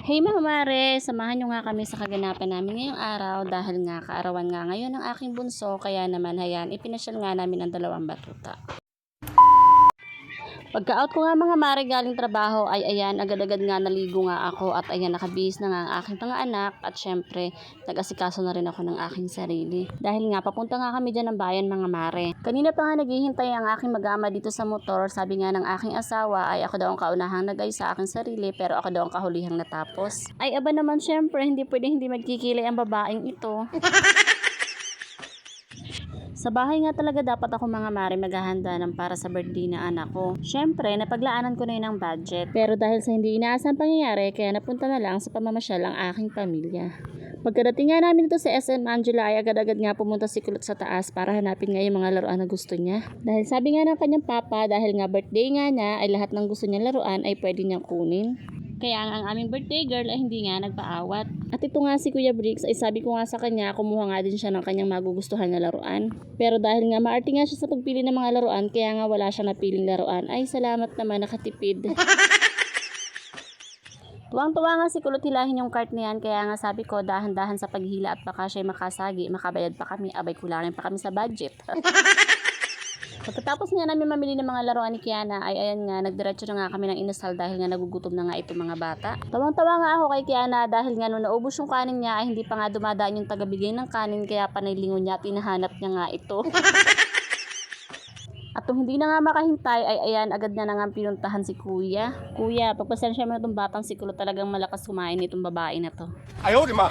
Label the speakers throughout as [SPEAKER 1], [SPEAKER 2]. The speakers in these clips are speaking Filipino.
[SPEAKER 1] Hey mga mare, samahan nyo nga kami sa kaganapan namin ngayong araw dahil nga kaarawan nga ngayon ng aking bunso, kaya naman hayan, ipinasyal nga namin ang dalawang batuta. Pagka-out ko nga mga mare galing trabaho ay ayan, agad-agad nga naligo nga ako at ayan, nakabihis na nga ang aking mga anak at syempre nag-asikaso na rin ako ng aking sarili. Dahil nga papunta nga kami dyan ng bayan mga mare. Kanina pa nga naghihintay ang aking mag-ama dito sa motor, sabi nga ng aking asawa ay ako daw ang kaunahang nagay sa aking sarili pero ako daw ang kahulihang natapos. Ay aba naman syempre, hindi pwedeng hindi magkikilay ang babaeng ito. Sa bahay nga talaga dapat ako mga mare maghahanda ng para sa birthday na anak ko. Syempre, napaglaanan ko na yun ang budget. Pero dahil sa hindi inaasang pangyayari, kaya napunta na lang sa pamamasyal ang aking pamilya. Pagkadating nga namin dito sa SM Angela ay agad-agad nga pumunta si Kulot sa taas para hanapin nga yung mga laruan na gusto niya. Dahil sabi nga ng kanyang papa, dahil nga birthday nga niya ay lahat ng gusto niya laruan ay pwede niyang kunin. Kaya ang aming birthday girl ay hindi nga nagpaawat. At ito nga si Kuya Briggs ay sabi ko nga sa kanya, kumuha nga din siya ng kanyang magugustuhan na laruan. Pero dahil nga maarte nga siya sa pagpili ng mga laruan, kaya nga wala siyang napiling laruan. Ay salamat naman, nakatipid. Tuwang-tuwa nga si Kulot hilahin yung cart na yan, kaya nga sabi ko dahan-dahan sa paghila at baka siya'y makasagi, makabayad pa kami, abay kulangin pa kami sa budget. Pagkatapos nga namin mamili ng mga laruan ni Kiana ay ayan nga, nagdiretso na nga kami ng inasal dahil nga nagugutom na nga itong mga bata. Tawang-tawa nga ako kay Kiana dahil nga nung naubos yung kanin niya ay hindi pa nga dumadaan yung tagabigay ng kanin, kaya panaylingon niya at hinahanap niya nga ito. At kung hindi na nga makahintay ay ayan, agad na nga pinuntahan si Kuya. Kuya, pagpasensya mo na itong batang si Kulot, talagang malakas kumain itong babae na to.
[SPEAKER 2] Ayaw, di ma.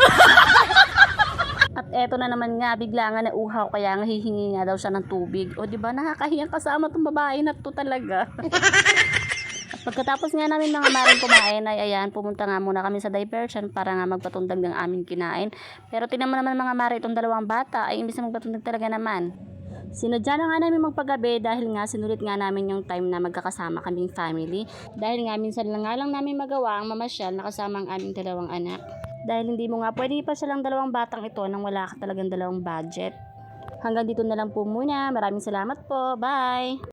[SPEAKER 1] At eto na naman nga, bigla nga nauhaw, kaya nga hihingi nga daw siya ng tubig. O diba, nakakahiyang kasama tong babae na to talaga. At pagkatapos nga namin mga maring kumain ay ayan, pumunta nga muna kami sa diversion para nga magpatundag ng aming kinain. Pero tinan mo naman mga mare, itong dalawang bata ay imbis na magpatundag talaga naman. Sinadya na nga namin magpagabi dahil nga sinulit nga namin yung time na magkakasama kaming family. Dahil nga minsan lang nga lang namin magawa ang mamasyal na kasama ang aming dalawang anak. Dahil hindi mo nga pwede pa silang dalawang batang ito nang wala ka talagang dalawang budget. Hanggang dito na lang po muna. Maraming salamat po. Bye!